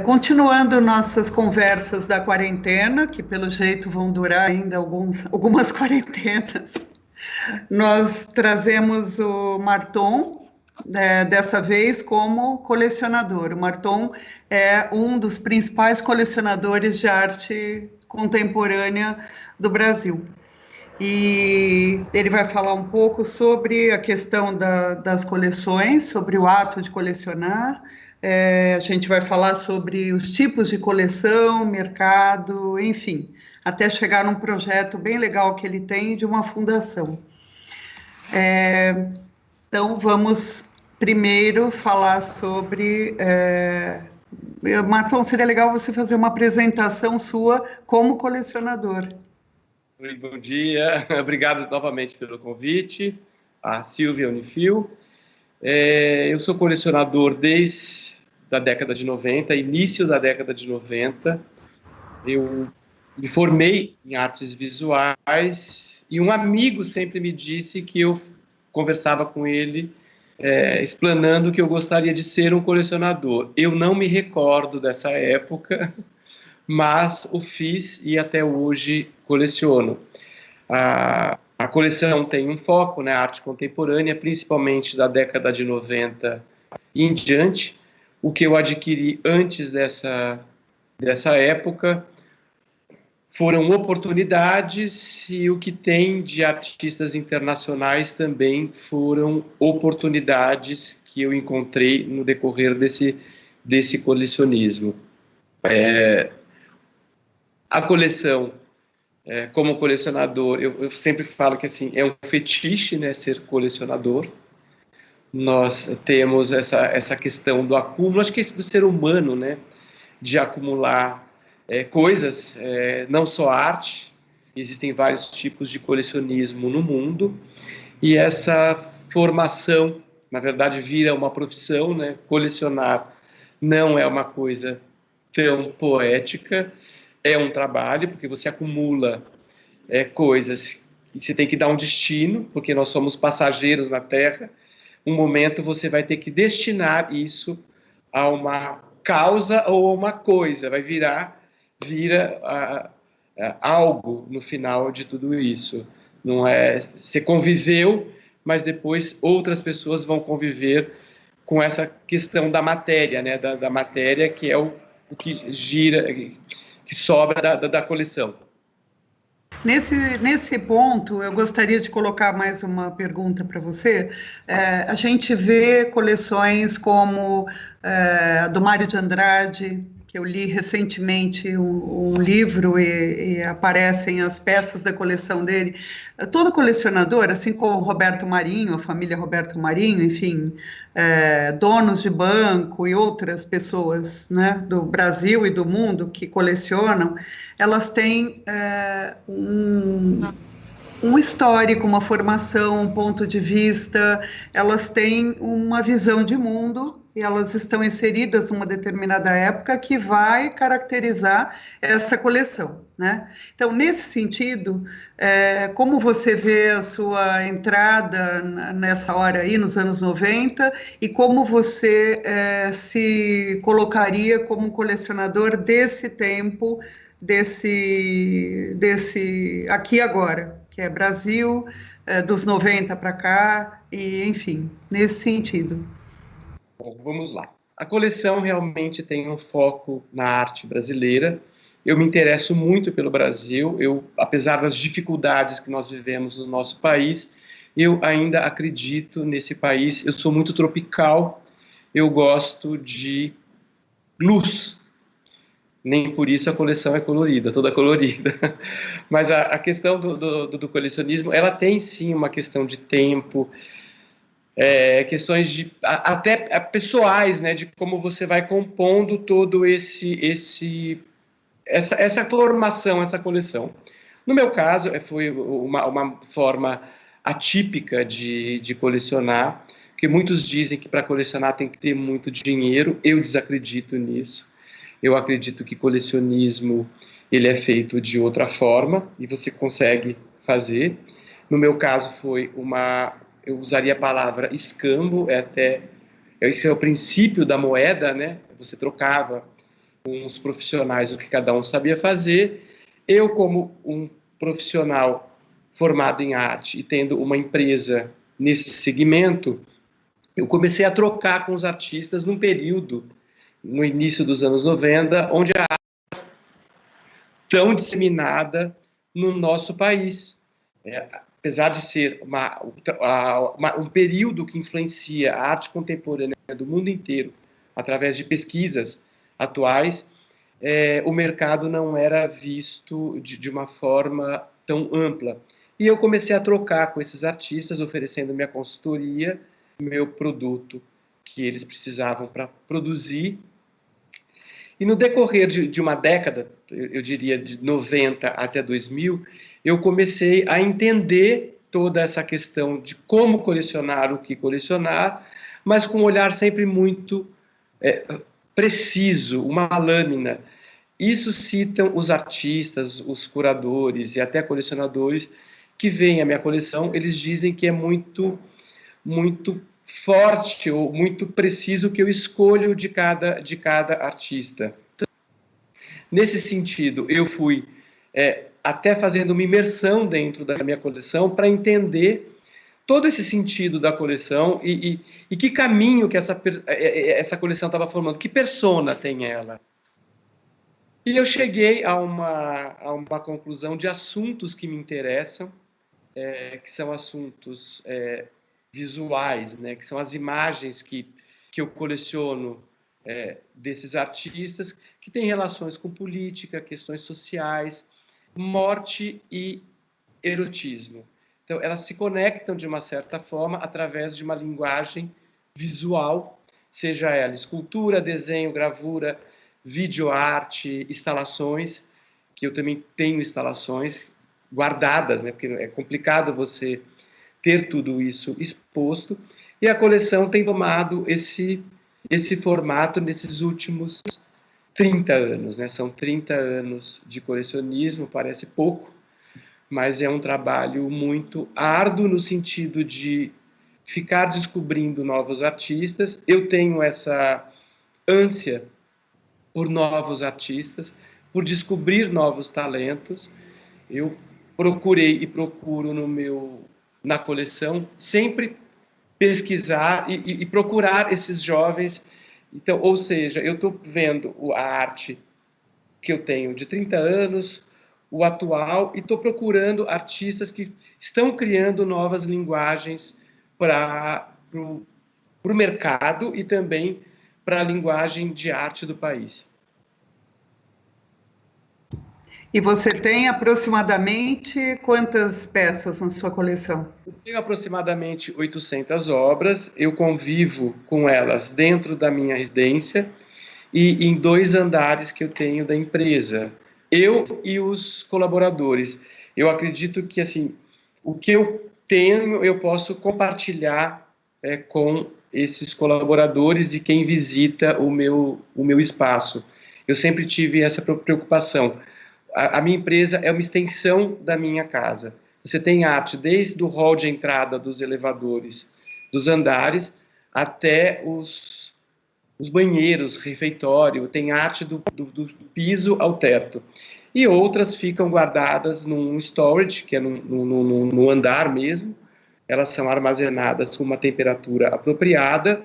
Continuando nossas conversas da quarentena, que pelo jeito vão durar ainda algumas quarentenas, nós trazemos o Marton, dessa vez como colecionador. O Marton é um dos principais colecionadores de arte contemporânea do Brasil. E ele vai falar um pouco sobre a questão das coleções, sobre o ato de colecionar. A gente vai falar sobre os tipos de coleção, mercado, enfim, até chegar num projeto bem legal que ele tem de uma fundação. Então, vamos primeiro falar sobre... Marton, seria legal você fazer uma apresentação sua como colecionador. Oi, bom dia. Obrigado novamente pelo convite, a Silvia Unifil. Eu sou colecionador desde a década de 90, início da década de 90. Eu me formei em artes visuais e um amigo sempre me disse que eu conversava com ele, explanando que eu gostaria de ser um colecionador. Eu não me recordo dessa época, mas o fiz e até hoje coleciono. A coleção tem um foco na arte contemporânea, principalmente da década de 90 e em diante. O que eu adquiri antes dessa época foram oportunidades, e o que tem de artistas internacionais também foram oportunidades que eu encontrei no decorrer desse colecionismo. A coleção, como colecionador, eu sempre falo que assim, é um fetiche, né, ser colecionador. Nós temos essa questão do acúmulo, acho que é do ser humano, né, de acumular coisas, não só arte. Existem vários tipos de colecionismo no mundo, e essa formação, na verdade, vira uma profissão, né? Colecionar não é uma coisa tão poética, é um trabalho, porque você acumula coisas e você tem que dar um destino, porque nós somos passageiros na Terra. Um momento você vai ter que destinar isso a uma causa ou a uma coisa, vira algo no final de tudo isso. Não é, você conviveu, mas depois outras pessoas vão conviver com essa questão da matéria, né? Da matéria, que é o que gira, que sobra da coleção. Nesse ponto, eu gostaria de colocar mais uma pergunta para você. A gente vê coleções como a do Mário de Andrade, que eu li recentemente um livro e aparecem as peças da coleção dele. Todo colecionador, assim como Roberto Marinho, a família Roberto Marinho, enfim, donos de banco e outras pessoas, né, do Brasil e do mundo que colecionam, elas têm um histórico, uma formação, um ponto de vista, elas têm uma visão de mundo e elas estão inseridas numa determinada época que vai caracterizar essa coleção, né? Então, nesse sentido, como você vê a sua entrada nessa hora aí, nos anos 90, e como você se colocaria como colecionador desse tempo, desse aqui e agora, que é Brasil, dos 90 para cá, e enfim, nesse sentido. Bom, vamos lá. A coleção realmente tem um foco na arte brasileira. Eu me interesso muito pelo Brasil. Apesar das dificuldades que nós vivemos no nosso país, eu ainda acredito nesse país. Eu sou muito tropical, eu gosto de luz. Nem por isso a coleção é colorida, toda colorida. Mas a questão do colecionismo, ela tem sim uma questão de tempo, questões até pessoais, né, de como você vai compondo todo essa formação, essa coleção. No meu caso, foi uma forma atípica de colecionar, porque muitos dizem que para colecionar tem que ter muito dinheiro. Eu desacredito nisso. Eu acredito que colecionismo ele é feito de outra forma e você consegue fazer. No meu caso foi eu usaria a palavra escambo, esse é o princípio da moeda, né? você trocava com os profissionais o que cada um sabia fazer. Eu, como um profissional formado em arte e tendo uma empresa nesse segmento, eu comecei a trocar com os artistas num período, no início dos anos 90, onde a arte era tão disseminada no nosso país. Apesar de ser um período que influencia a arte contemporânea do mundo inteiro, através de pesquisas atuais, o mercado não era visto de uma forma tão ampla. E eu comecei a trocar com esses artistas, oferecendo minha consultoria, meu produto que eles precisavam para produzir. E no decorrer de uma década, eu diria de 90 até 2000, eu comecei a entender toda essa questão de como colecionar, o que colecionar, mas com um olhar sempre muito preciso, uma lâmina. Isso citam os artistas, os curadores e até colecionadores que veem a minha coleção, eles dizem que é muito forte ou muito preciso o que eu escolho de cada artista. Nesse sentido, eu fui até fazendo uma imersão dentro da minha coleção para entender todo esse sentido da coleção e que caminho que essa coleção estava formando, que persona tem ela. E eu cheguei a uma conclusão de assuntos que me interessam, que são assuntos visuais, né, que são as imagens que eu coleciono desses artistas, que têm relações com política, questões sociais, morte e erotismo. Então, elas se conectam de uma certa forma através de uma linguagem visual, seja ela escultura, desenho, gravura, videoarte, instalações, que eu também tenho instalações guardadas, né, porque é complicado você ter tudo isso exposto, e a coleção tem tomado esse formato nesses últimos 30 anos, né? São 30 anos de colecionismo, parece pouco, mas é um trabalho muito árduo no sentido de ficar descobrindo novos artistas. Eu tenho essa ânsia por novos artistas, por descobrir novos talentos. Eu procurei e procuro na coleção sempre pesquisar e procurar esses jovens. Então, ou seja, eu estou vendo a arte que eu tenho de 30 anos, o atual, e estou procurando artistas que estão criando novas linguagens para o mercado e também para a linguagem de arte do país. E você tem aproximadamente quantas peças na sua coleção? Eu tenho aproximadamente 800 obras, eu convivo com elas dentro da minha residência e em 2 andares que eu tenho da empresa, eu e os colaboradores. Eu acredito que assim, o que eu tenho eu posso compartilhar com esses colaboradores e quem visita o meu espaço. Eu sempre tive essa preocupação. A minha empresa é uma extensão da minha casa. Você tem arte desde o hall de entrada dos elevadores, dos andares, até os banheiros, refeitório, tem arte do piso ao teto. E outras ficam guardadas num storage, que é no andar mesmo. Elas são armazenadas com uma temperatura apropriada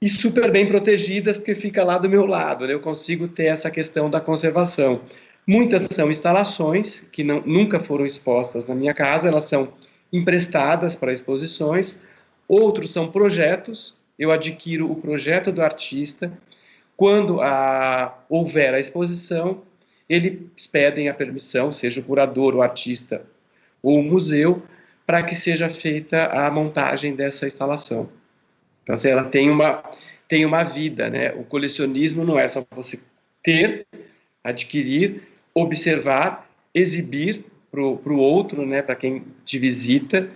e super bem protegidas, porque fica lá do meu lado, né? Eu consigo ter essa questão da conservação. Muitas são instalações que nunca foram expostas na minha casa, elas são emprestadas para exposições. Outros são projetos, eu adquiro o projeto do artista. Quando houver a exposição, eles pedem a permissão, seja o curador, o artista ou o museu, para que seja feita a montagem dessa instalação. Então, assim, ela tem uma vida, né? O colecionismo não é só você ter, adquirir, observar, exibir para o outro, né? Para quem te visita.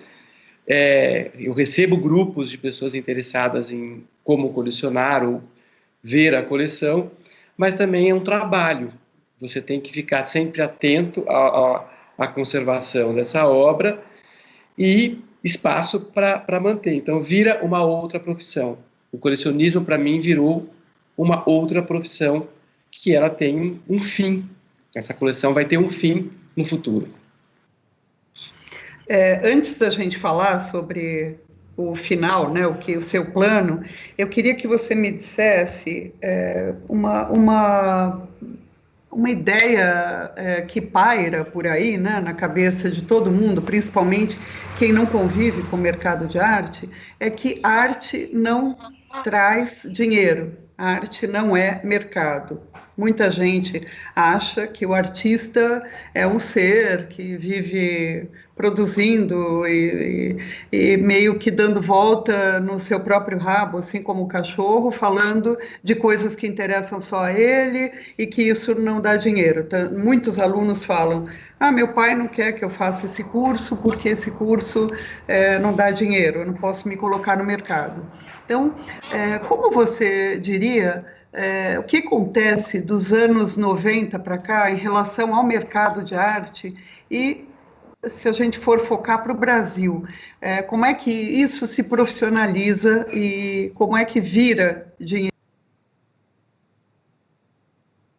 Eu recebo grupos de pessoas interessadas em como colecionar ou ver a coleção, mas também é um trabalho. Você tem que ficar sempre atento à conservação dessa obra e espaço para manter. Então, vira uma outra profissão. O colecionismo, para mim, virou uma outra profissão que ela tem um fim. Essa coleção vai ter um fim no futuro. Antes da gente falar sobre o final, né, o seu plano, eu queria que você me dissesse uma ideia que paira por aí, né, na cabeça de todo mundo, principalmente quem não convive com o mercado de arte, é que arte não traz dinheiro, a arte não é mercado. Muita gente acha que o artista é um ser que vive produzindo e meio que dando volta no seu próprio rabo, assim como o cachorro, falando de coisas que interessam só a ele e que isso não dá dinheiro. Muitos alunos falam: meu pai não quer que eu faça esse curso porque esse curso não dá dinheiro, eu não posso me colocar no mercado. Então, como você diria, o que acontece dos anos 90 para cá em relação ao mercado de arte e, se a gente for focar para o Brasil, como é que isso se profissionaliza e como é que vira dinheiro?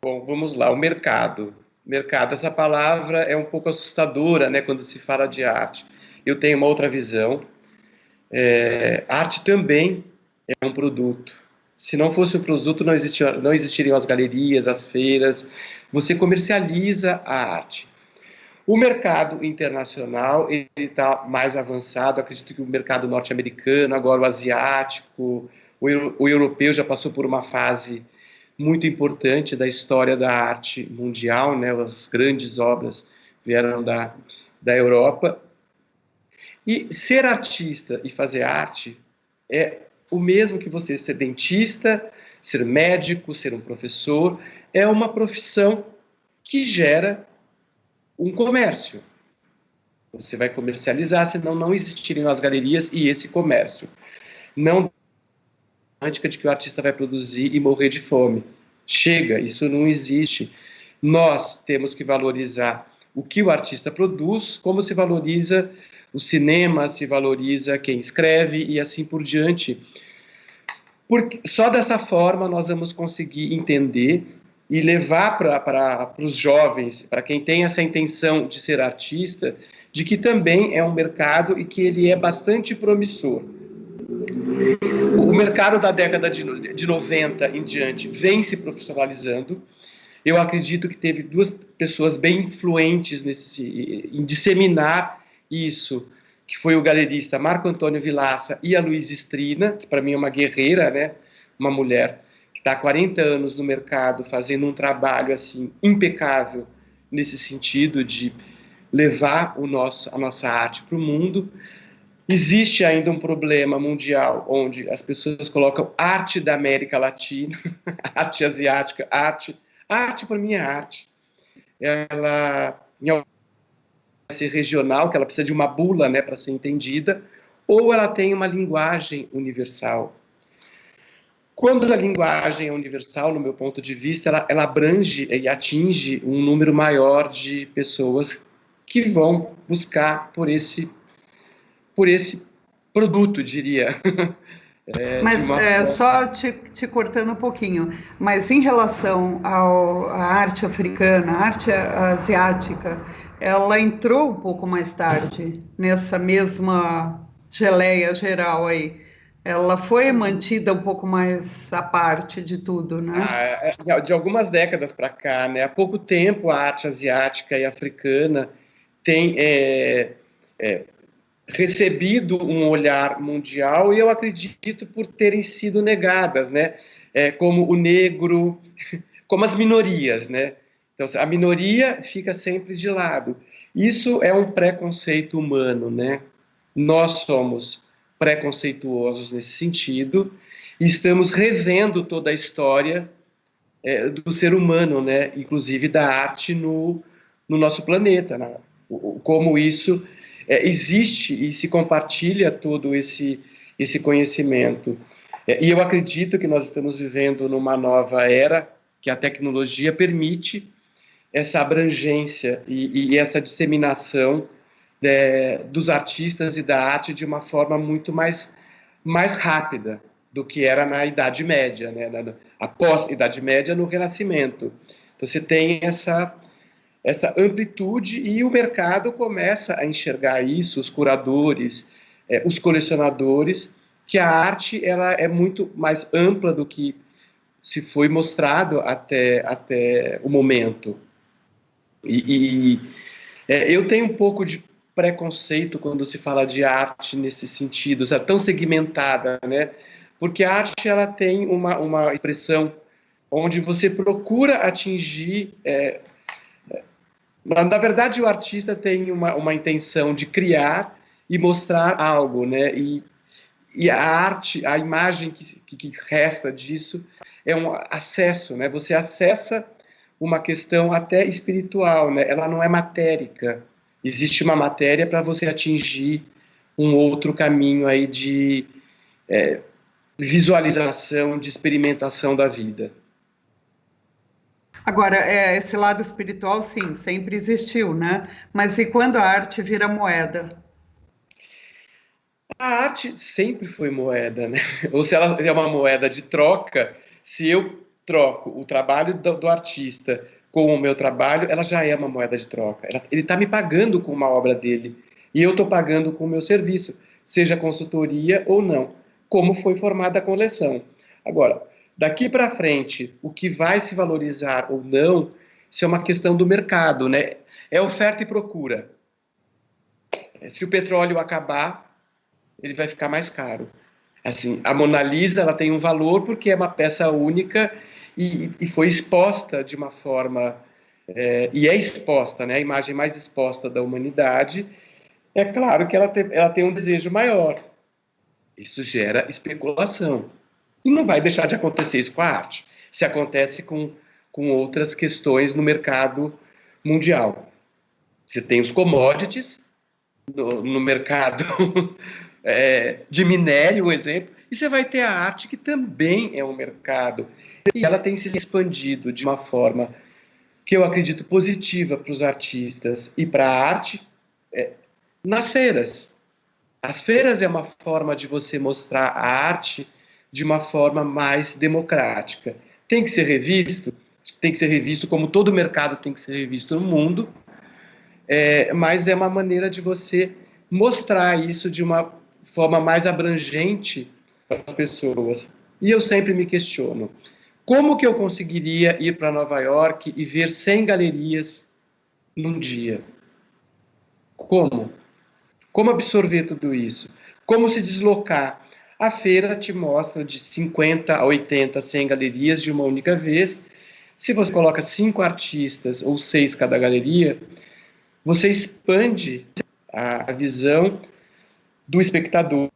Bom, vamos lá, o mercado. Mercado, essa palavra é um pouco assustadora, né, quando se fala de arte. Eu tenho uma outra visão. Arte também é um produto. Se não fosse um produto, não existiriam as galerias, as feiras. Você comercializa a arte. O mercado internacional está mais avançado. Acredito que o mercado norte-americano, agora o asiático, o europeu já passou por uma fase muito importante da história da arte mundial, né? As grandes obras vieram da Europa. E ser artista e fazer arte é o mesmo que você ser dentista, ser médico, ser um professor. É uma profissão que gera um comércio. Você vai comercializar, senão não existiriam as galerias e esse comércio. Não romântica de que o artista vai produzir e morrer de fome. Chega, isso não existe. Nós temos que valorizar o que o artista produz, como se valoriza o cinema, se valoriza quem escreve e assim por diante. Porque só dessa forma nós vamos conseguir entender e levar para os jovens, para quem tem essa intenção de ser artista, de que também é um mercado e que ele é bastante promissor. O mercado da década de 90 em diante vem se profissionalizando. Eu acredito que teve duas pessoas bem influentes em disseminar isso, que foi o galerista Marco Antônio Vilaça e a Luísa Strina, que para mim é uma guerreira, né? Uma mulher que está há 40 anos no mercado fazendo um trabalho assim impecável nesse sentido de levar a nossa arte para o mundo. Existe ainda um problema mundial onde as pessoas colocam arte da América Latina, arte asiática, arte para mim é arte. Ela vai ser regional, que ela precisa de uma bula, né, para ser entendida, ou ela tem uma linguagem universal. Quando a linguagem é universal, no meu ponto de vista, ela abrange e atinge um número maior de pessoas que vão buscar por esse produto, diria. Mas só te cortando um pouquinho, mas em relação à arte africana, à arte asiática, ela entrou um pouco mais tarde nessa mesma geleia geral aí. Ela foi mantida um pouco mais à parte de tudo, né? De algumas décadas para cá, né? Há pouco tempo a arte asiática e africana tem recebido um olhar mundial e eu acredito por terem sido negadas, né? Como o negro, como as minorias, né? Então, a minoria fica sempre de lado. Isso é um preconceito humano, né? Nós somos preconceituosos nesse sentido e estamos revendo toda a história do ser humano, né? Inclusive da arte no nosso planeta, né? Como isso existe e se compartilha todo esse conhecimento. E eu acredito que nós estamos vivendo numa nova era que a tecnologia permite essa abrangência e essa disseminação dos artistas e da arte de uma forma muito mais rápida. do que era na Idade Média, né? Após Idade Média, no Renascimento. Então, você tem essa amplitude e o mercado começa a enxergar isso, os curadores, os colecionadores, que a arte ela é muito mais ampla do que se foi mostrado até o momento. Eu tenho um pouco de preconceito quando se fala de arte nesse sentido, sabe, tão segmentada, né? Porque a arte ela tem uma expressão onde você procura atingir. Na verdade, o artista tem uma intenção de criar e mostrar algo, né? E a arte, a imagem que resta disso é um acesso, né? Você acessa uma questão até espiritual, né? Ela não é matérica. Existe uma matéria para você atingir um outro caminho aí de visualização, de experimentação da vida. Agora, esse lado espiritual, sim, sempre existiu, né? Mas e quando a arte vira moeda? A arte sempre foi moeda, né? Ou se ela é uma moeda de troca, se eu troco o trabalho do artista com o meu trabalho, ela já é uma moeda de troca. Ele está me pagando com uma obra dele e eu estou pagando com o meu serviço, seja consultoria ou não, como foi formada a coleção. Agora, daqui para frente, o que vai se valorizar ou não, isso é uma questão do mercado, né? É oferta e procura. Se o petróleo acabar, ele vai ficar mais caro. Assim, a Mona Lisa ela tem um valor porque é uma peça única e foi exposta de uma forma, e é exposta, né, a imagem mais exposta da humanidade. É claro que ela tem um desejo maior. Isso gera especulação. E não vai deixar de acontecer isso com a arte. Se acontece com outras questões no mercado mundial. Você tem os commodities no mercado de minério, um exemplo, e você vai ter a arte, que também é um mercado. E ela tem se expandido de uma forma que eu acredito positiva para os artistas e para a arte nas feiras. As feiras é uma forma de você mostrar a arte de uma forma mais democrática. Tem que ser revisto como todo mercado tem que ser revisto no mundo, mas é uma maneira de você mostrar isso de uma forma mais abrangente para as pessoas. E eu sempre me questiono, como que eu conseguiria ir para Nova York e ver 100 galerias num dia? Como? Como absorver tudo isso? Como se deslocar? A feira te mostra de 50 a 80, 100 galerias de uma única vez. Se você coloca 5 artistas ou 6 cada galeria, você expande a visão do espectador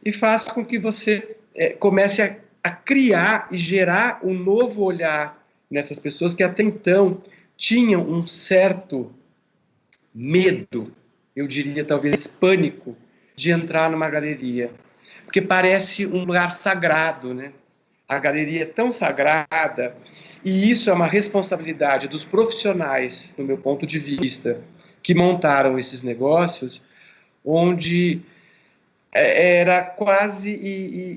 e faz com que você comece a criar e gerar um novo olhar nessas pessoas que até então tinham um certo medo, eu diria talvez pânico, de entrar numa galeria. Porque parece um lugar sagrado, né? A galeria é tão sagrada, e isso é uma responsabilidade dos profissionais, do meu ponto de vista, que montaram esses negócios, onde era quase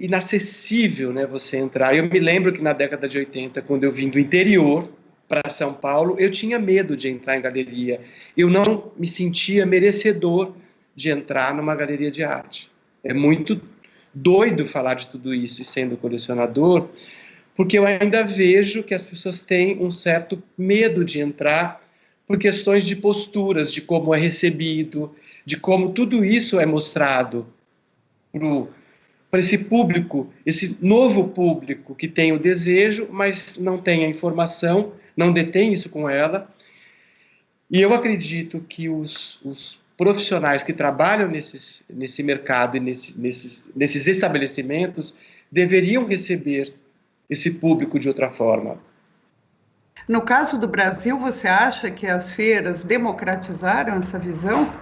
inacessível, né, você entrar. Eu me lembro que na década de 80, quando eu vim do interior para São Paulo, eu tinha medo de entrar em galeria. Eu não me sentia merecedor de entrar numa galeria de arte. É muito doido falar de tudo isso e sendo colecionador, porque eu ainda vejo que as pessoas têm um certo medo de entrar por questões de posturas, de como é recebido, de como tudo isso é mostrado para esse público, esse novo público que tem o desejo, mas não tem a informação, não detém isso com ela. E eu acredito que os profissionais que trabalham nesse mercado e nesses estabelecimentos deveriam receber esse público de outra forma. No caso do Brasil, você acha que as feiras democratizaram essa visão?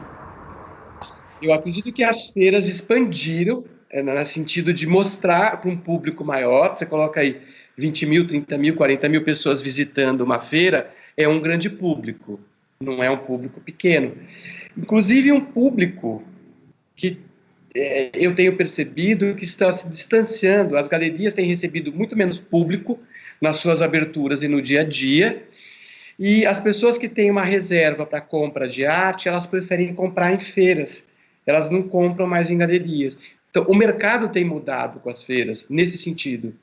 Eu acredito que as feiras expandiram, no sentido de mostrar para um público maior. Você coloca aí 20 mil, 30 mil, 40 mil pessoas visitando uma feira, é um grande público, não é um público pequeno. Inclusive um público que eu tenho percebido que está se distanciando. As galerias têm recebido muito menos público nas suas aberturas e no dia a dia, e as pessoas que têm uma reserva para compra de arte, elas preferem comprar em feiras, elas não compram mais em galerias. Então, o mercado tem mudado com as feiras, nesse sentido,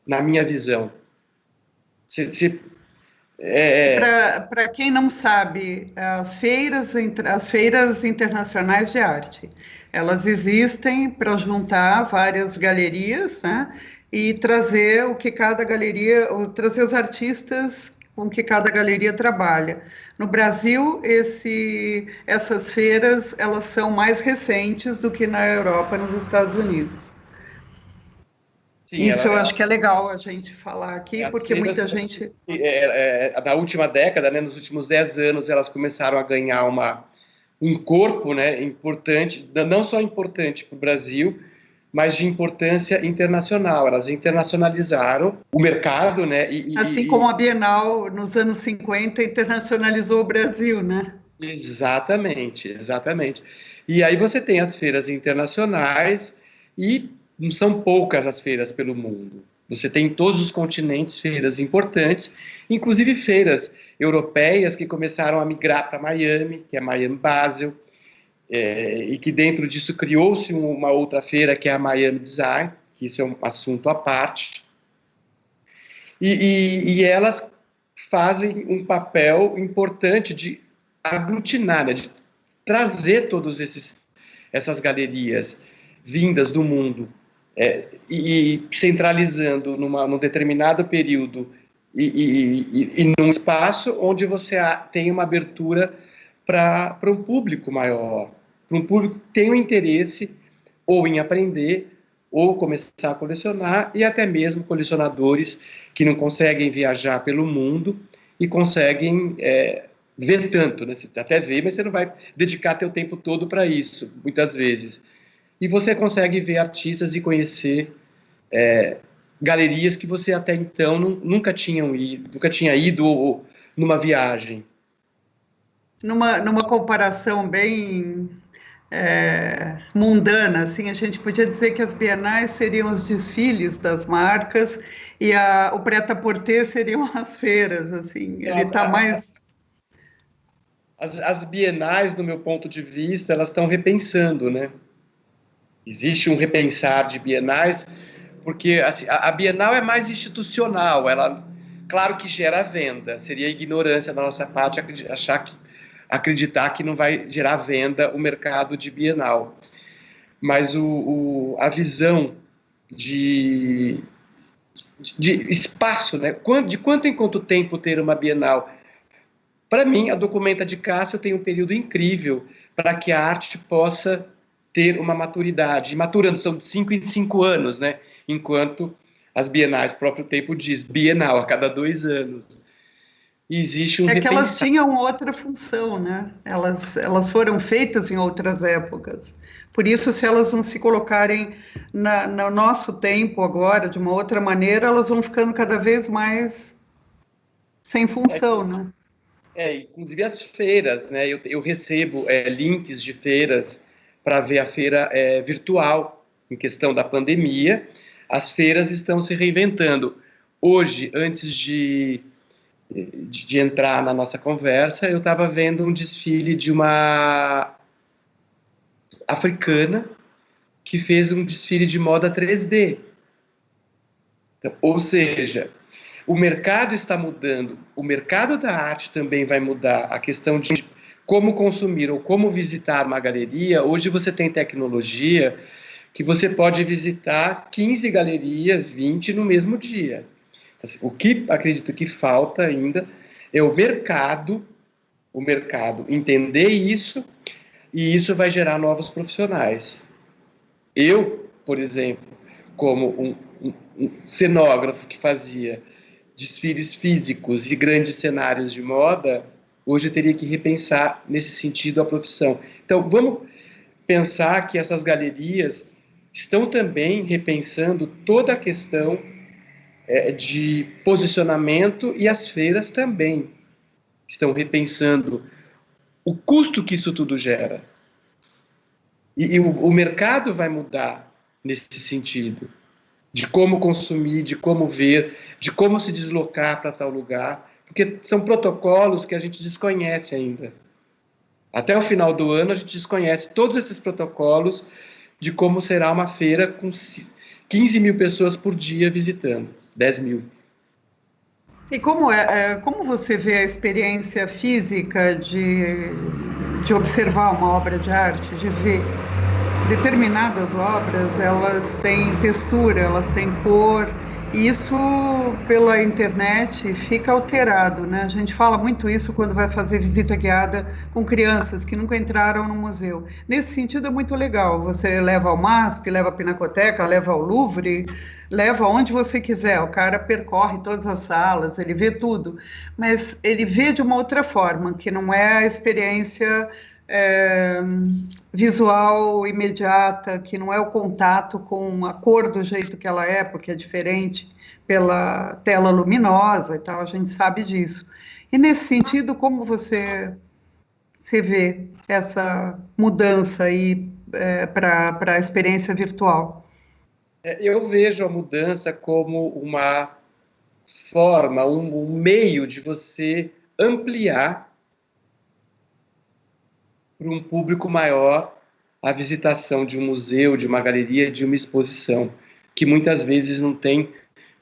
na minha visão. Para quem não sabe, as feiras internacionais de arte, elas existem para juntar várias galerias, né, e trazer o que cada galeria, ou trazer os artistas com que cada galeria trabalha. No Brasil, essas feiras, elas são mais recentes do que na Europa, nos Estados Unidos. Sim, Isso eu acho que é legal a gente falar aqui, porque muita gente... Na última década, né, nos últimos 10 anos, elas começaram a ganhar um corpo, né, importante, não só importante para o Brasil, mas de importância internacional. Elas internacionalizaram o mercado, né? Assim como a Bienal, nos anos 50, internacionalizou o Brasil, né? Exatamente, exatamente. E aí você tem as feiras internacionais e não são poucas as feiras pelo mundo. Você tem em todos os continentes feiras importantes, inclusive feiras europeias que começaram a migrar para Miami, que é Miami Basel, e que dentro disso criou-se uma outra feira, que é a Miami Design, que isso é um assunto à parte. E elas fazem um papel importante de aglutinar, né, de trazer todas essas galerias vindas do mundo, e centralizando num determinado período e num espaço onde você tem uma abertura para um público maior, para um público que tem um interesse ou em aprender, ou começar a colecionar, e até mesmo colecionadores que não conseguem viajar pelo mundo e conseguem ver tanto, né? Você até vê, mas você não vai dedicar teu tempo todo para isso, muitas vezes. E você consegue ver artistas e conhecer galerias que você até então nunca tinha ido numa viagem. Numa comparação bem mundana, assim, a gente podia dizer que as bienais seriam os desfiles das marcas e o prêt-à-porter seriam as feiras, assim. Ele está mais... As bienais, do meu ponto de vista, elas estão repensando, né? Existe um repensar de bienais, porque assim, a Bienal é mais institucional, ela, claro que gera venda, seria ignorância da nossa parte acreditar que não vai gerar venda o mercado de Bienal. Mas a visão de espaço, né? De quanto em quanto tempo ter uma Bienal. Para mim, a Documenta de Cássio tem um período incrível para que a arte possa ter uma maturidade. Maturando, são de 5 em 5 anos, né? Enquanto as bienais, o próprio tempo diz, bienal, a cada 2 anos. E existe um que elas tinham outra função, né? Elas foram feitas em outras épocas. Por isso, se elas não se colocarem no nosso tempo agora, de uma outra maneira, elas vão ficando cada vez mais sem função, né? Inclusive as feiras, né? Eu recebo links de feiras para ver a feira virtual, em questão da pandemia. As feiras estão se reinventando. Hoje, antes de entrar na nossa conversa, eu estava vendo um desfile de uma africana que fez um desfile de moda 3D. Então, ou seja, o mercado está mudando, o mercado da arte também vai mudar, a questão de como consumir ou como visitar uma galeria. Hoje você tem tecnologia que você pode visitar 15 galerias, 20 no mesmo dia. O que acredito que falta ainda é o mercado entender isso, e isso vai gerar novos profissionais. Eu, por exemplo, como um cenógrafo que fazia desfiles físicos e grandes cenários de moda, hoje eu teria que repensar nesse sentido a profissão. Então, vamos pensar que essas galerias estão também repensando toda a questão de posicionamento, e as feiras também estão repensando o custo que isso tudo gera. E o mercado vai mudar nesse sentido, de como consumir, de como ver, de como se deslocar para tal lugar, porque são protocolos que a gente desconhece ainda. Até o final do ano, a gente desconhece todos esses protocolos de como será uma feira com 15 mil pessoas por dia visitando, 10 mil. E como você vê a experiência física de observar uma obra de arte, de ver determinadas obras, elas têm textura, elas têm cor, e isso pela internet fica alterado, né? A gente fala muito isso quando vai fazer visita guiada com crianças que nunca entraram no museu. Nesse sentido é muito legal, você leva ao MASP, leva à Pinacoteca, leva ao Louvre, leva onde você quiser, o cara percorre todas as salas, ele vê tudo, mas ele vê de uma outra forma, que não é a experiência visual imediata, que não é o contato com a cor do jeito que ela é, porque é diferente pela tela luminosa e tal, a gente sabe disso. E nesse sentido, como você vê essa mudança aí para a experiência virtual? Eu vejo a mudança como uma forma, um meio de você ampliar para um público maior a visitação de um museu, de uma galeria, de uma exposição, que muitas vezes não tem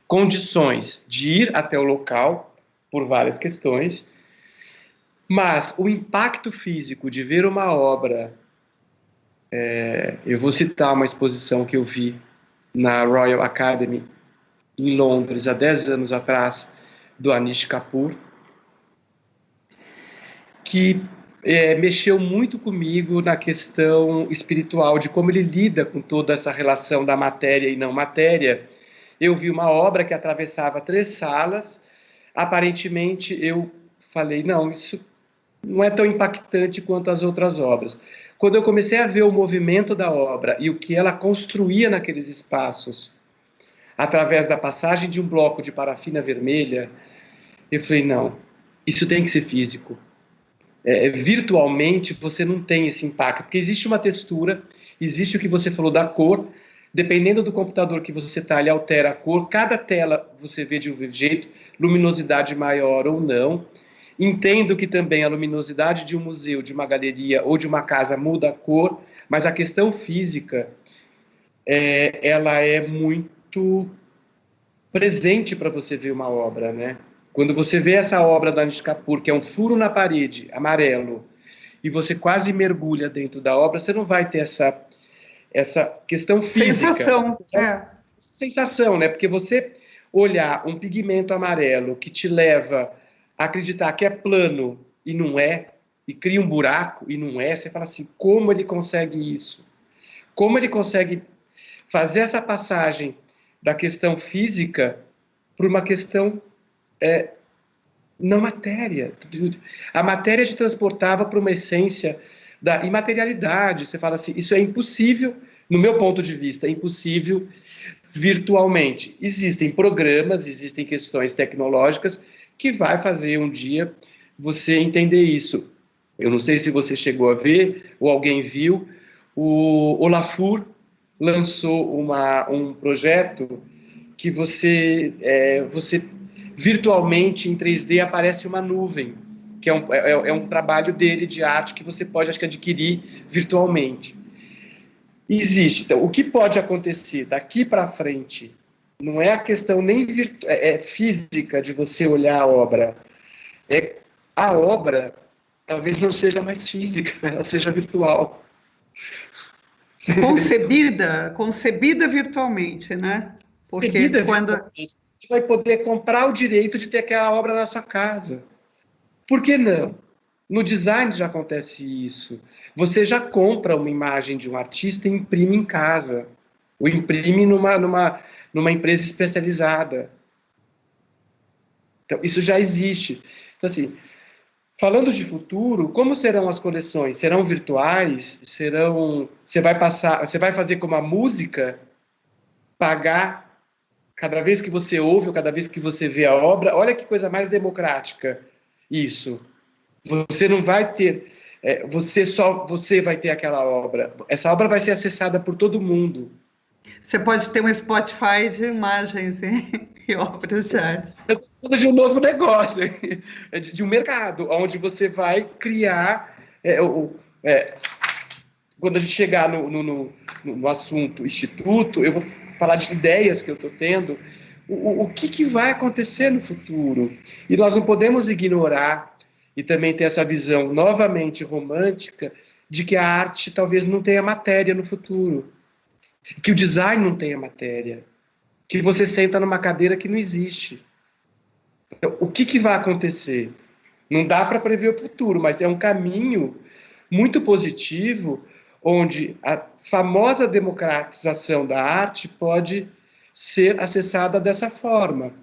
condições de ir até o local, por várias questões, mas o impacto físico de ver uma obra, eu vou citar uma exposição que eu vi na Royal Academy, em Londres, há 10 anos atrás, do Anish Kapoor, que mexeu muito comigo na questão espiritual, de como ele lida com toda essa relação da matéria e não matéria. Eu vi uma obra que atravessava 3 salas, aparentemente eu falei, não, isso não é tão impactante quanto as outras obras. Quando eu comecei a ver o movimento da obra e o que ela construía naqueles espaços, através da passagem de um bloco de parafina vermelha, eu falei, não, isso tem que ser físico. Virtualmente você não tem esse impacto, porque existe uma textura, existe o que você falou da cor, dependendo do computador que você está, ele altera a cor, cada tela você vê de um jeito, luminosidade maior ou não. Entendo que também a luminosidade de um museu, de uma galeria ou de uma casa muda a cor, mas a questão física, ela é muito presente para você ver uma obra, né? Quando você vê essa obra da Anish Kapoor, que é um furo na parede, amarelo, e você quase mergulha dentro da obra, você não vai ter essa questão física. Sensação, Sensação, né? Porque você olhar um pigmento amarelo que te leva a acreditar que é plano e não é, e cria um buraco e não é, você fala assim, como ele consegue isso? Como ele consegue fazer essa passagem da questão física para uma questão não matéria. A matéria te transportava para uma essência da imaterialidade. Você fala assim, isso é impossível, no meu ponto de vista, é impossível virtualmente. Existem programas, existem questões tecnológicas que vai fazer um dia você entender isso. Eu não sei se você chegou a ver, ou alguém viu, o Olafur lançou um projeto que você virtualmente, em 3D, aparece uma nuvem, que é um trabalho dele de arte que você pode, acho que, adquirir virtualmente. Existe. Então, o que pode acontecer daqui para frente não é a questão nem física de você olhar a obra. A obra talvez não seja mais física, ela seja virtual. Concebida virtualmente, né? Porque quando você vai poder comprar o direito de ter aquela obra na sua casa. Por que não? No design já acontece isso. Você já compra uma imagem de um artista e imprime em casa. Ou imprime numa empresa especializada. Então, isso já existe. Então, assim, falando de futuro, como serão as coleções? Serão virtuais? Você vai fazer como a música, pagar cada vez que você ouve ou cada vez que você vê a obra? Olha que coisa mais democrática isso. Você não vai ter você vai ter aquela obra. Essa obra vai ser acessada por todo mundo. Você pode ter um Spotify de imagens e obras de arte. É tudo de um novo negócio, de um mercado, onde você vai criar. Quando a gente chegar no assunto instituto, eu vou falar de ideias que eu estou tendo, o que vai acontecer no futuro. E nós não podemos ignorar e também ter essa visão novamente romântica de que a arte talvez não tenha matéria no futuro, que o design não tenha matéria, que você senta numa cadeira que não existe. Então, o que vai acontecer? Não dá para prever o futuro, mas é um caminho muito positivo, onde a famosa democratização da arte pode ser acessada dessa forma.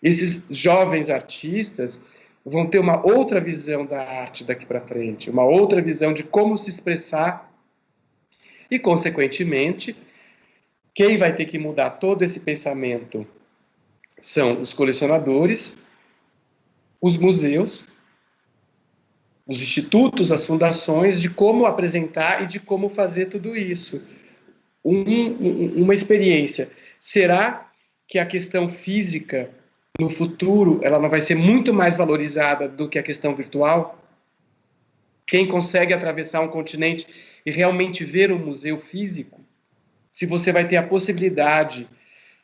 Esses jovens artistas vão ter uma outra visão da arte daqui para frente, uma outra visão de como se expressar e, consequentemente, quem vai ter que mudar todo esse pensamento são os colecionadores, os museus, os institutos, as fundações, de como apresentar e de como fazer tudo isso. Uma experiência. Será que a questão física, no futuro, ela não vai ser muito mais valorizada do que a questão virtual? Quem consegue atravessar um continente e realmente ver um museu físico, se você vai ter a possibilidade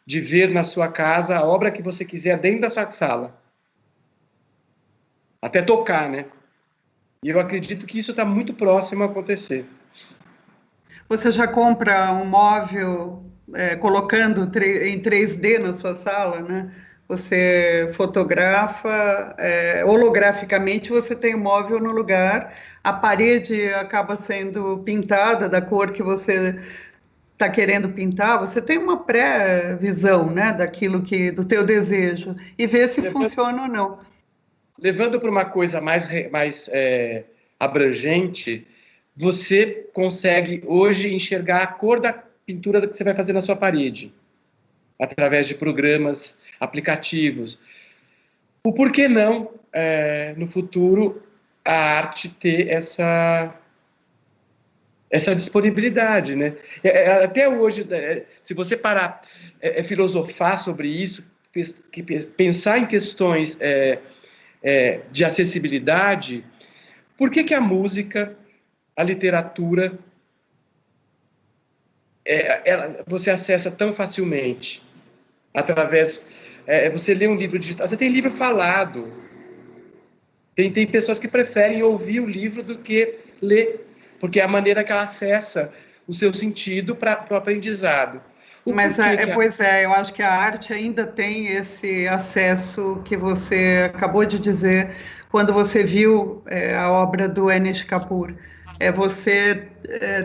de ver na sua casa a obra que você quiser dentro da sua sala. Até tocar, né? E eu acredito que isso está muito próximo a acontecer. Você já compra um móvel colocando em 3D na sua sala, né? Você fotografa, holograficamente você tem o móvel no lugar, a parede acaba sendo pintada da cor que você está querendo pintar, você tem uma pré-visão, né, do teu desejo, e vê se funciona ou não. Levando para uma coisa mais abrangente, você consegue hoje enxergar a cor da pintura que você vai fazer na sua parede, através de programas, aplicativos. O porquê não, no futuro, a arte ter essa disponibilidade, né? Até hoje, se você parar filosofar sobre isso, pensar em questões de acessibilidade, por que a música, a literatura, você acessa tão facilmente? Através... você lê um livro digital, você tem livro falado. Tem pessoas que preferem ouvir o livro do que ler, porque é a maneira que ela acessa o seu sentido para o aprendizado. Eu acho que a arte ainda tem esse acesso que você acabou de dizer quando você viu a obra do Anish Kapoor. É você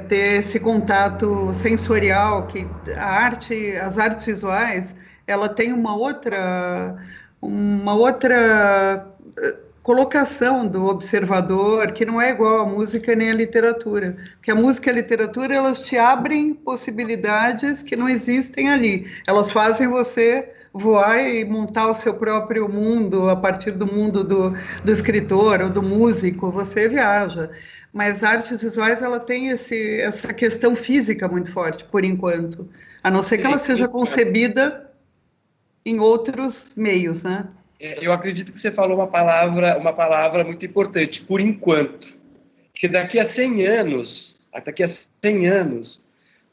ter esse contato sensorial, que as artes visuais, ela tem uma outra colocação do observador, que não é igual à música nem à literatura. Porque a música e a literatura, elas te abrem possibilidades que não existem ali. Elas fazem você voar e montar o seu próprio mundo a partir do mundo do escritor ou do músico, você viaja. Mas artes visuais, ela tem essa questão física muito forte, por enquanto. A não ser que ela seja concebida em outros meios, né? Eu acredito que você falou uma palavra muito importante, por enquanto. Que daqui a 100 anos,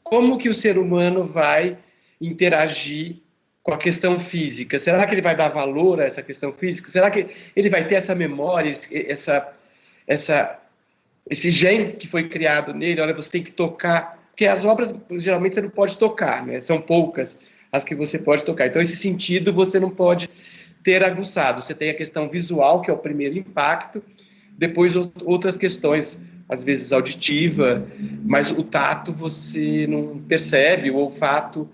como que o ser humano vai interagir com a questão física? Será que ele vai dar valor a essa questão física? Será que ele vai ter essa memória, esse gene que foi criado nele? Olha, você tem que tocar, porque as obras, geralmente, você não pode tocar, né? São poucas as que você pode tocar. Então, esse sentido você não pode ter aguçado. Você tem a questão visual, que é o primeiro impacto, depois outras questões, às vezes auditiva, mas o tato você não percebe, o olfato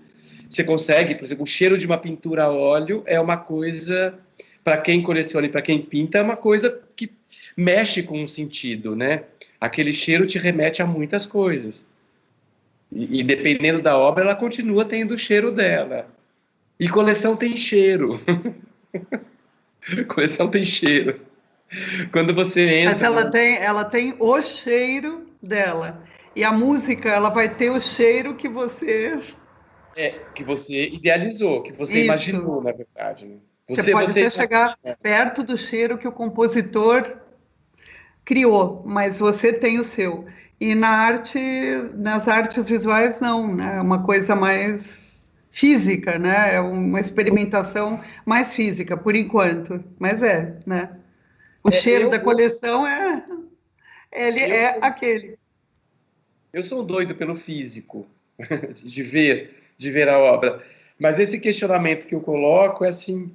você consegue. Por exemplo, o cheiro de uma pintura a óleo é uma coisa, para quem coleciona e para quem pinta, é uma coisa que mexe com o sentido, né? Aquele cheiro te remete a muitas coisas. E dependendo da obra, ela continua tendo o cheiro dela. E coleção tem cheiro. Coleção tem cheiro. Quando você entra... Mas ela tem o cheiro dela. E a música, ela vai ter o cheiro que você... que você idealizou, que você Isso. imaginou, na verdade. Né? Você pode até Imagina- chegar perto do cheiro que o compositor criou, mas você tem o seu. E nas artes visuais, não, né? É uma coisa mais física, né? É uma experimentação mais física, por enquanto. Mas né? O cheiro da coleção ele é aquele. Eu sou um doido pelo físico, de ver a obra. Mas esse questionamento que eu coloco é assim,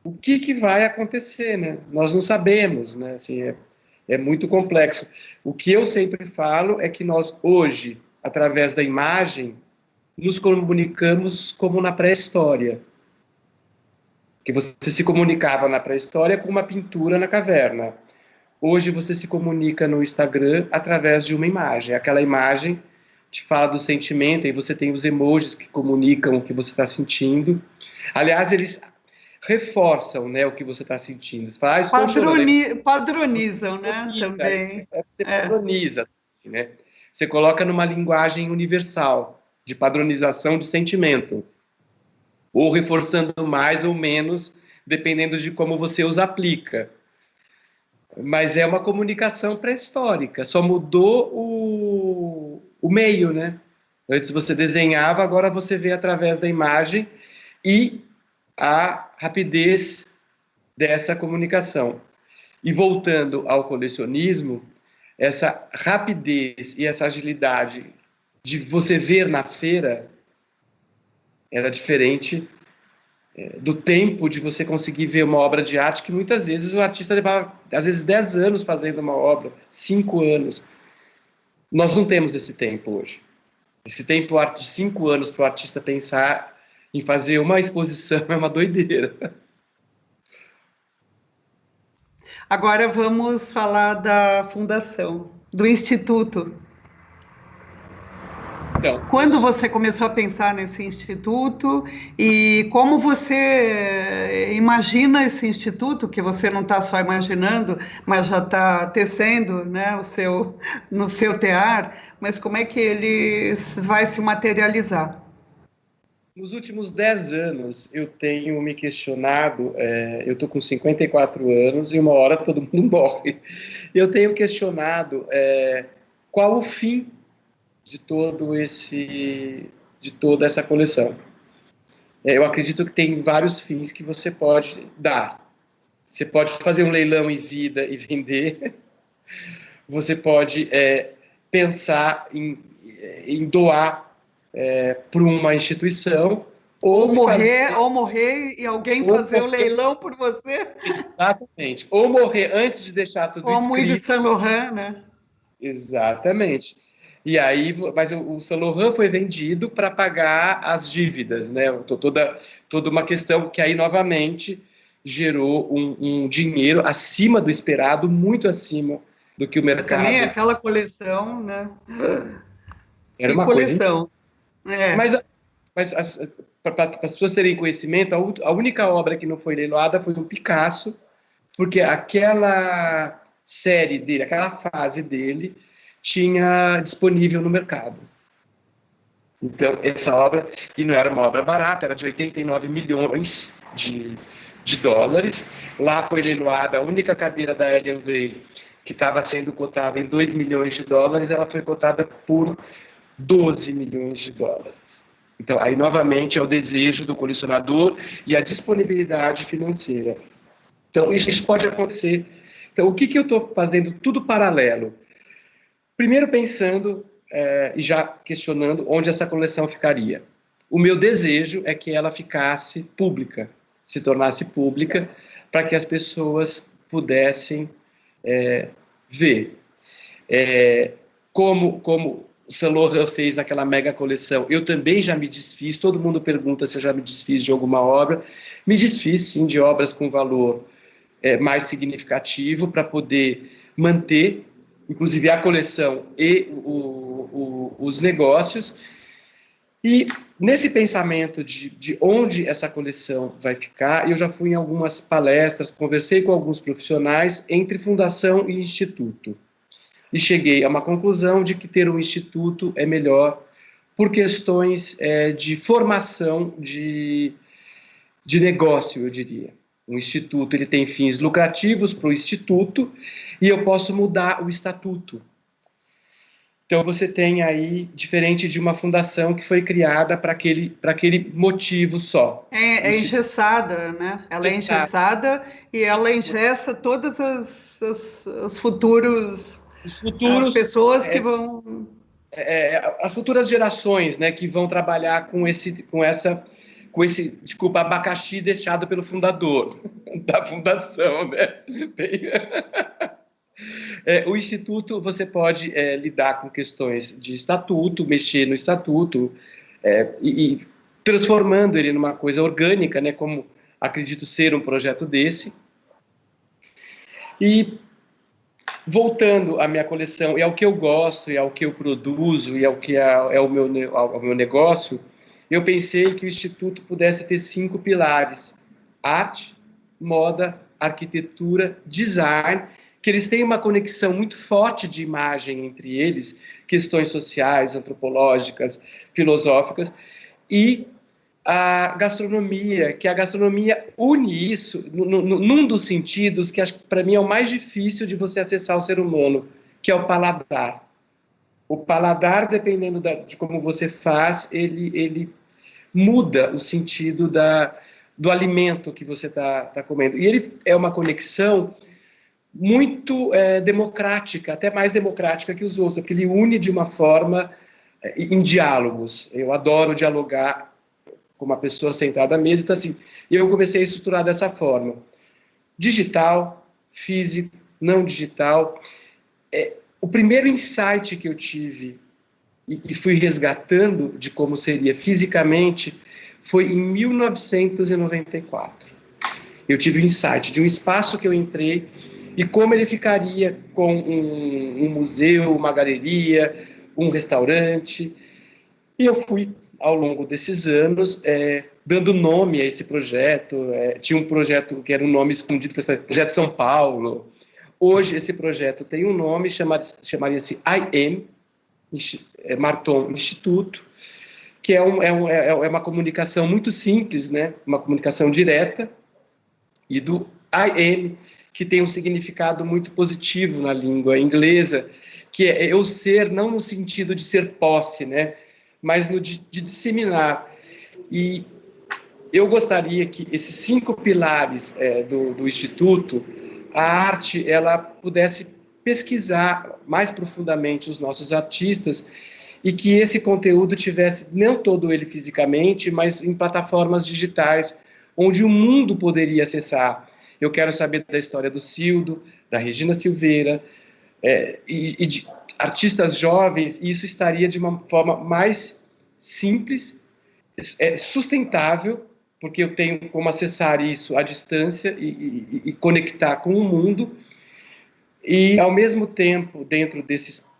o que vai acontecer, né? Nós não sabemos, né? Assim, é muito complexo. O que eu sempre falo é que nós, hoje, através da imagem, nos comunicamos como na pré-história. Que você se comunicava na pré-história com uma pintura na caverna. Hoje você se comunica no Instagram através de uma imagem. Aquela imagem te fala do sentimento, e você tem os emojis que comunicam o que você está sentindo. Aliás, eles reforçam, né, o que você está sentindo. Você fala, estou chorando. Padronizam, né? Também. Você padroniza, né? Você coloca numa linguagem universal de padronização de sentimento, ou reforçando mais ou menos, dependendo de como você os aplica. Mas é uma comunicação pré-histórica, só mudou o meio, né? Antes você desenhava, agora você vê através da imagem e a rapidez dessa comunicação. E voltando ao colecionismo, essa rapidez e essa agilidade de você ver na feira era diferente do tempo de você conseguir ver uma obra de arte que muitas vezes o artista levava, às vezes, 10 anos fazendo uma obra, 5 anos. Nós não temos esse tempo hoje. Esse tempo de 5 anos para o artista pensar em fazer uma exposição é uma doideira. Agora vamos falar da fundação, do Instituto. Então, quando você começou a pensar nesse instituto e como você imagina esse instituto, que você não está só imaginando, mas já está tecendo, né, no seu tear, mas como é que ele vai se materializar? Nos últimos 10 anos, eu tenho me questionado, eu estou com 54 anos e uma hora todo mundo morre. Eu tenho questionado qual o fim de toda essa coleção. Eu acredito que tem vários fins que você pode dar. Você pode fazer um leilão em vida e vender. Você pode pensar em doar para uma instituição. Ou morrer e alguém fazer o leilão por você. Exatamente. Ou morrer antes de deixar tudo escrito. Como o Yves Saint Laurent, né? Exatamente. E aí, mas o Saint Laurent foi vendido para pagar as dívidas, né? Toda uma questão que aí novamente gerou um dinheiro acima do esperado, muito acima do que o mercado. Também aquela coleção, né? Era uma coleção. Mas para as pessoas terem conhecimento, a única obra que não foi leiloada foi o Picasso, porque aquela série dele, aquela fase dele, tinha disponível no mercado. Então, essa obra, e não era uma obra barata, era de 89 milhões de dólares. Lá foi leiloada a única cadeira da LV que estava sendo cotada em 2 milhões de dólares, ela foi cotada por 12 milhões de dólares. Então, aí, novamente, é o desejo do colecionador e a disponibilidade financeira. Então, isso pode acontecer. Então, o que eu estou fazendo? Tudo paralelo. Primeiro pensando e já questionando onde essa coleção ficaria. O meu desejo é que ela ficasse pública, se tornasse pública, para que as pessoas pudessem ver. Como o Saint Laurent fez naquela mega coleção, eu também já me desfiz, todo mundo pergunta se eu já me desfiz de alguma obra. Me desfiz, sim, de obras com valor mais significativo para poder manter inclusive a coleção e os negócios, E nesse pensamento de onde essa coleção vai ficar, eu já fui em algumas palestras, conversei com alguns profissionais entre fundação e instituto. E cheguei a uma conclusão de que ter um instituto é melhor por questões de formação de negócio, eu diria. Um instituto ele tem fins lucrativos para o instituto e eu posso mudar o estatuto. Então, você tem aí, diferente de uma fundação que foi criada para aquele motivo só. É engessada, né? Ela é engessada e ela engessa todas os futuros, as pessoas que vão... as futuras gerações, né, que vão trabalhar com esse, desculpa, abacaxi deixado pelo fundador da fundação, né? O Instituto, você pode lidar com questões de estatuto, mexer no estatuto e transformando ele numa coisa orgânica, né, como acredito ser um projeto desse. E voltando à minha coleção, e ao que eu gosto, e ao que eu produzo, e ao que é o meu negócio, eu pensei que o Instituto pudesse ter 5 pilares: arte, moda, arquitetura, design, que eles têm uma conexão muito forte de imagem entre eles, questões sociais, antropológicas, filosóficas, e a gastronomia, que a gastronomia une isso num dos sentidos que para mim é o mais difícil de você acessar o ser humano, que é o paladar. O paladar, dependendo de como você faz, ele muda o sentido do alimento que você está comendo. E ele é uma conexão muito democrática, até mais democrática que os outros, porque ele une de uma forma em diálogos. Eu adoro dialogar com uma pessoa sentada à mesa, então assim, eu comecei a estruturar dessa forma: digital, físico, não digital. O primeiro insight que eu tive e fui resgatando de como seria fisicamente foi em 1994. Eu tive o insight de um espaço que eu entrei e como ele ficaria com um museu, uma galeria, um restaurante. E eu fui, ao longo desses anos, dando nome a esse projeto. Tinha um projeto que era um nome escondido, que foi o Projeto São Paulo. Hoje, esse projeto tem um nome, chamaria-se IM, Marton Instituto, que é uma comunicação muito simples, né? Uma comunicação direta, e do IM, que tem um significado muito positivo na língua inglesa, que é eu ser, não no sentido de ser posse, né? Mas no de disseminar. E eu gostaria que esses 5 pilares do Instituto, a arte, ela pudesse pesquisar mais profundamente os nossos artistas e que esse conteúdo tivesse, não todo ele fisicamente, mas em plataformas digitais, onde o mundo poderia acessar. Eu quero saber da história do Cildo, da Regina Silveira, e de artistas jovens, e isso estaria de uma forma mais simples, sustentável, porque eu tenho como acessar isso à distância e conectar com o mundo, e, ao mesmo tempo, dentro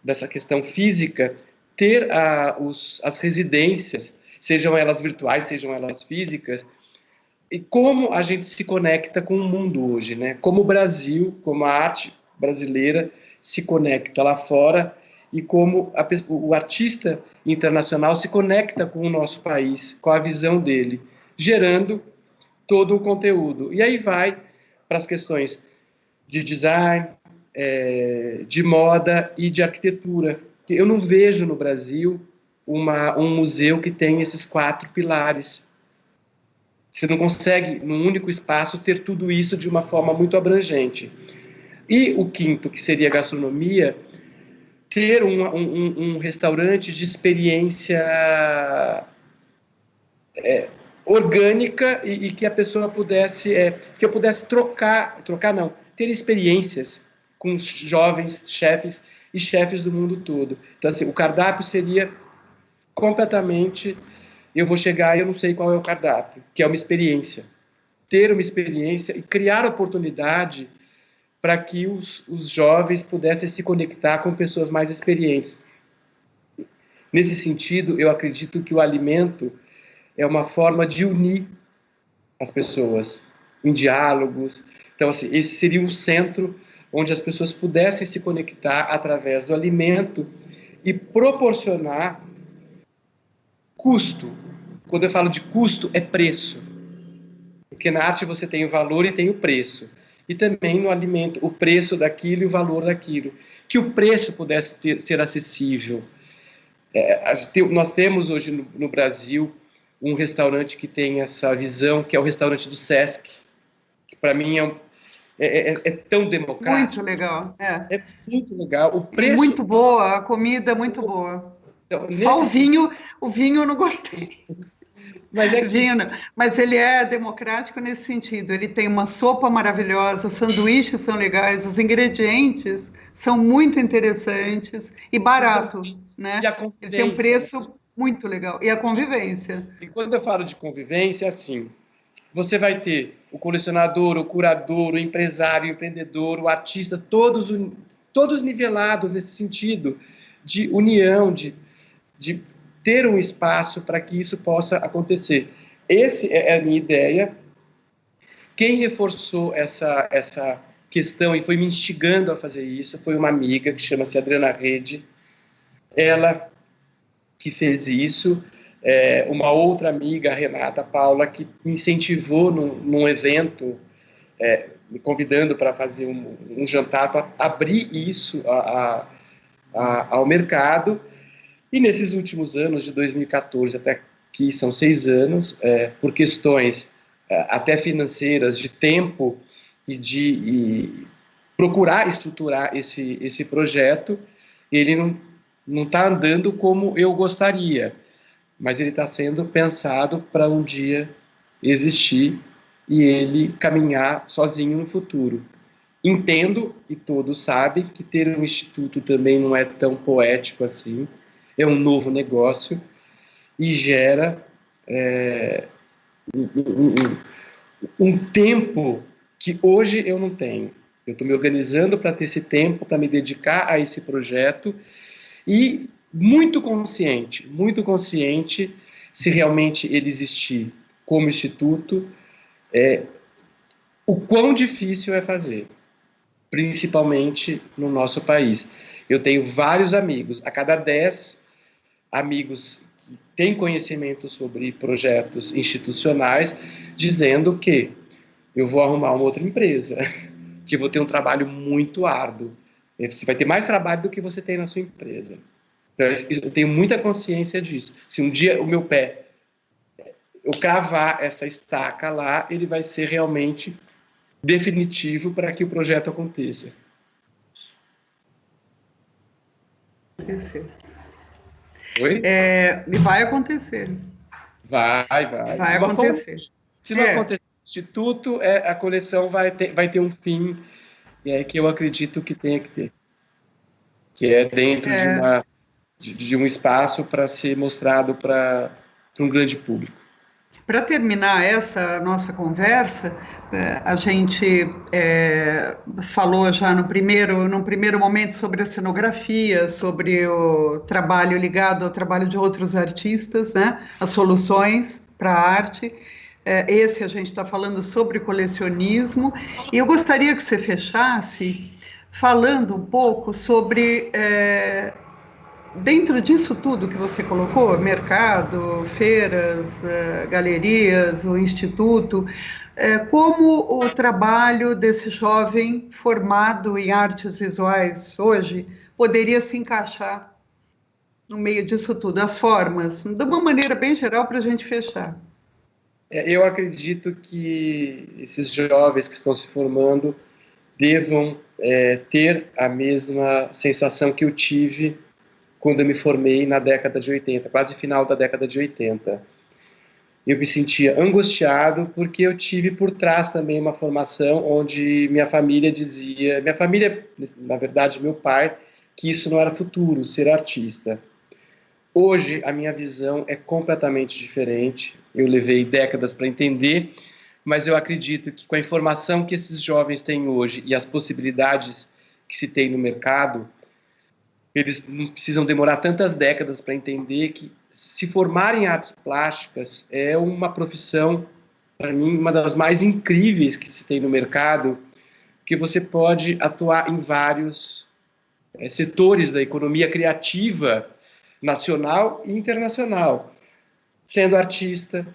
dessa questão física, ter as residências, sejam elas virtuais, sejam elas físicas, e como a gente se conecta com o mundo hoje, né? Como o Brasil, como a arte brasileira se conecta lá fora e como o artista internacional se conecta com o nosso país, com a visão dele, gerando todo o conteúdo. E aí vai para as questões de design, de moda e de arquitetura. Eu não vejo no Brasil um museu que tem esses 4 pilares. Você não consegue, num único espaço, ter tudo isso de uma forma muito abrangente. E o 5º, que seria a gastronomia, ter um restaurante de experiência orgânica e que a pessoa pudesse, que eu pudesse ter experiências com jovens chefes e chefes do mundo todo. Então, assim, o cardápio seria completamente... Eu vou chegar e eu não sei qual é o cardápio, que é uma experiência. Ter uma experiência e criar oportunidade para que os jovens pudessem se conectar com pessoas mais experientes. Nesse sentido, eu acredito que o alimento é uma forma de unir as pessoas em diálogos. Então, assim, esse seria um centro onde as pessoas pudessem se conectar através do alimento e proporcionar custo. Quando eu falo de custo, é preço. Porque na arte você tem o valor e tem o preço. E também no alimento, o preço daquilo e o valor daquilo. Que o preço pudesse ser acessível. Nós temos hoje no Brasil um restaurante que tem essa visão, que é o restaurante do Sesc, que para mim é tão democrático. Muito legal. É muito legal. O preço... E muito boa, a comida muito boa. Então, Só o vinho eu não gostei. Mas é que... Vinho, mas ele é democrático nesse sentido. Ele tem uma sopa maravilhosa, os sanduíches são legais, os ingredientes são muito interessantes e barato, né? Ele tem um preço muito legal. E a convivência. E quando eu falo de convivência, assim, você vai ter o colecionador, o curador, o empresário, o empreendedor, o artista, todos nivelados nesse sentido de união, de ter um espaço para que isso possa acontecer. Essa é a minha ideia. Quem reforçou essa questão e foi me instigando a fazer isso foi uma amiga que chama-se Adriana Rede. Ela que fez isso. Uma outra amiga, a Renata Paula, que me incentivou num evento, me convidando para fazer um jantar, para abrir isso ao mercado. E nesses últimos anos, de 2014 até aqui, são 6 anos, por questões até financeiras, de tempo e de procurar estruturar esse projeto, ele não está andando como eu gostaria, mas ele está sendo pensado para um dia existir e ele caminhar sozinho no futuro. Entendo, e todos sabem, que ter um instituto também não é tão poético assim, é um novo negócio e gera um tempo que hoje eu não tenho. Eu estou me organizando para ter esse tempo, para me dedicar a esse projeto e muito consciente, se realmente ele existir como instituto, o quão difícil é fazer, principalmente no nosso país. Eu tenho vários amigos, a cada 10 amigos que têm conhecimento sobre projetos institucionais, dizendo que eu vou arrumar uma outra empresa, que eu vou ter um trabalho muito árduo. Você vai ter mais trabalho do que você tem na sua empresa. Então, eu tenho muita consciência disso. Se um dia o meu pé, eu cravar essa estaca lá, ele vai ser realmente definitivo para que o projeto aconteça. Oi? Vai acontecer. Vai acontecer. Se não acontecer no Instituto, a coleção vai ter um fim, que eu acredito que tenha que ter. Que é dentro de um espaço para ser mostrado para um grande público. Para terminar essa nossa conversa, a gente falou já num primeiro momento sobre a cenografia, sobre o trabalho ligado ao trabalho de outros artistas, né? As soluções para a arte. Esse a gente está falando sobre colecionismo. E eu gostaria que você fechasse falando um pouco sobre... dentro disso tudo que você colocou, mercado, feiras, galerias, o instituto, como o trabalho desse jovem formado em artes visuais hoje poderia se encaixar no meio disso tudo, as formas, de uma maneira bem geral para a gente fechar. Eu acredito que esses jovens que estão se formando devam ter a mesma sensação que eu tive quando eu me formei na década de 80, quase final da década de 80. Eu me sentia angustiado porque eu tive por trás também uma formação onde minha família, na verdade meu pai, que isso não era futuro, ser artista. Hoje a minha visão é completamente diferente, eu levei décadas para entender, mas eu acredito que com a informação que esses jovens têm hoje e as possibilidades que se tem no mercado, Eles não precisam demorar tantas décadas para entender que se formar em artes plásticas é uma profissão, para mim, uma das mais incríveis que se tem no mercado, porque você pode atuar em vários setores da economia criativa nacional e internacional. Sendo artista,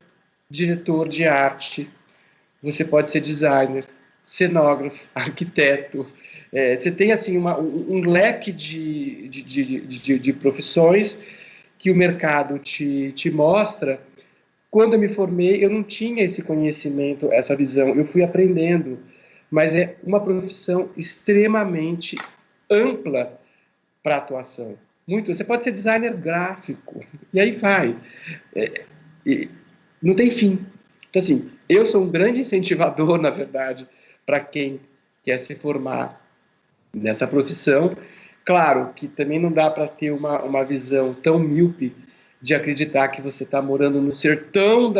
diretor de arte, você pode ser designer, cenógrafo, arquiteto. Você tem assim um leque de profissões que o mercado te mostra. Quando eu me formei, eu não tinha esse conhecimento, essa visão. Eu fui aprendendo, mas é uma profissão extremamente ampla para atuação. Muito. Você pode ser designer gráfico, e aí vai. Não tem fim. Então, assim, eu sou um grande incentivador, na verdade, para quem quer se formar nessa profissão. Claro que também não dá para ter uma visão tão míope de acreditar que você está morando no sertão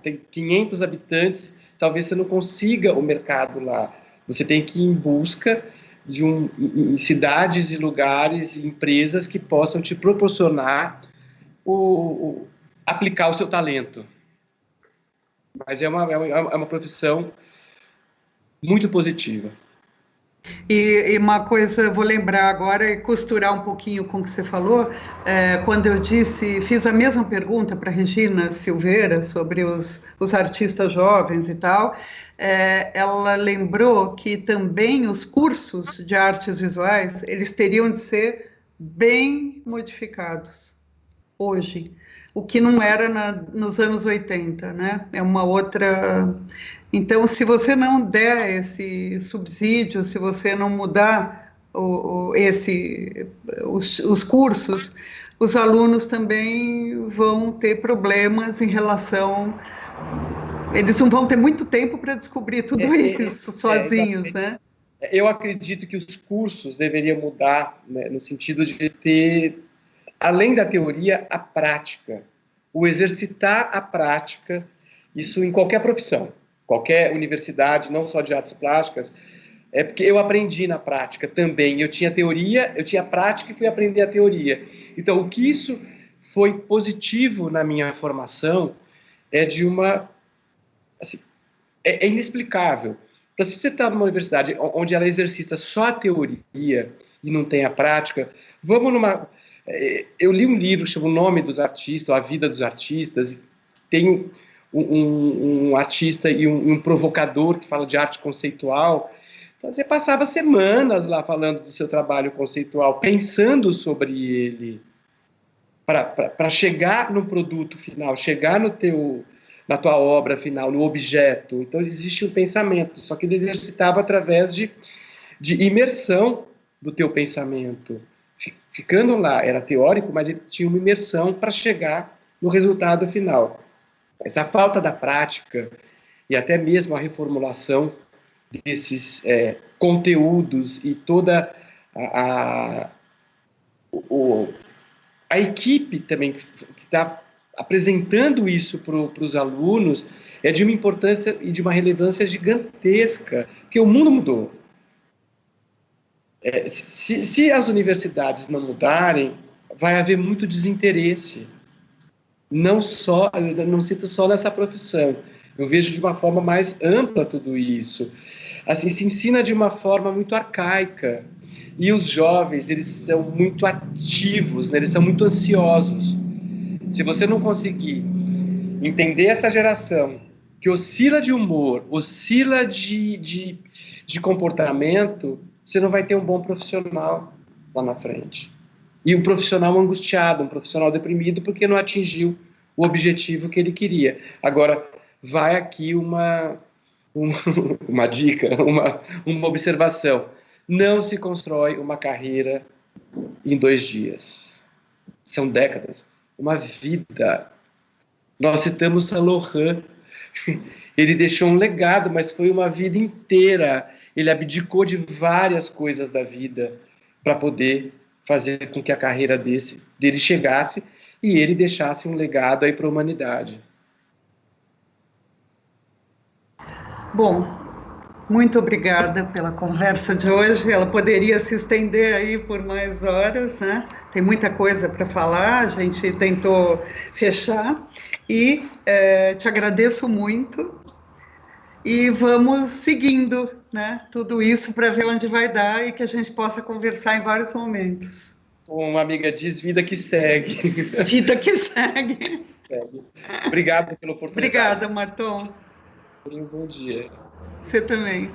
tem 500 habitantes, talvez você não consiga o mercado lá. Você tem que ir em busca em cidades e lugares e empresas que possam te proporcionar aplicar o seu talento. Mas é uma profissão muito positiva. E uma coisa, vou lembrar agora e costurar um pouquinho com o que você falou, quando eu fiz a mesma pergunta para Regina Silveira sobre os artistas jovens e tal, ela lembrou que também os cursos de artes visuais, eles teriam de ser bem modificados hoje, o que não era nos anos 80, né? É uma outra... Então, se você não der esse subsídio, se você não mudar os cursos, os alunos também vão ter problemas em relação... Eles não vão ter muito tempo para descobrir tudo isso sozinhos, né? Eu acredito que os cursos deveriam mudar, né, no sentido de ter, além da teoria, a prática. O exercitar a prática, isso em qualquer profissão. Qualquer universidade, não só de artes plásticas, porque eu aprendi na prática também. Eu tinha teoria, eu tinha prática e fui aprender a teoria. Então, o que isso foi positivo na minha formação é assim, é inexplicável. Então, se você está numa universidade onde ela exercita só a teoria e não tem a prática, eu li um livro que chama O Nome dos Artistas, ou A Vida dos Artistas, e tem um artista e um provocador que fala de arte conceitual. Então, você passava semanas lá falando do seu trabalho conceitual, pensando sobre ele, para chegar no produto final, chegar na tua obra final, no objeto. Então, existe um pensamento, só que ele exercitava através de imersão do teu pensamento. Ficando lá, era teórico, mas ele tinha uma imersão para chegar no resultado final. Essa falta da prática e até mesmo a reformulação desses conteúdos e toda a equipe também que está apresentando isso para os alunos é de uma importância e de uma relevância gigantesca, porque o mundo mudou. Se as universidades não mudarem, vai haver muito desinteresse. Não cito só nessa profissão, eu vejo de uma forma mais ampla tudo isso. Assim, se ensina de uma forma muito arcaica, e os jovens, eles são muito ativos, né? Eles são muito ansiosos. Se você não conseguir entender essa geração, que oscila de humor, oscila de comportamento, você não vai ter um bom profissional lá na frente. E um profissional angustiado, um profissional deprimido, porque não atingiu o objetivo que ele queria. Agora, vai aqui uma dica, uma observação. Não se constrói uma carreira em 2 dias. São décadas. Uma vida. Nós citamos Saint Laurent. Ele deixou um legado, mas foi uma vida inteira. Ele abdicou de várias coisas da vida para poder fazer com que a carreira dele chegasse e ele deixasse um legado aí para a humanidade. Bom, Muito obrigada pela conversa de hoje. Ela poderia se estender aí por mais horas, né? Tem muita coisa para falar, a gente tentou fechar. E te agradeço muito. E vamos seguindo, né? Tudo isso para ver onde vai dar e que a gente possa conversar em vários momentos. Uma amiga diz vida que segue. Vida que segue. Obrigado pela oportunidade. Obrigada, Marton. Um bom dia. Você também.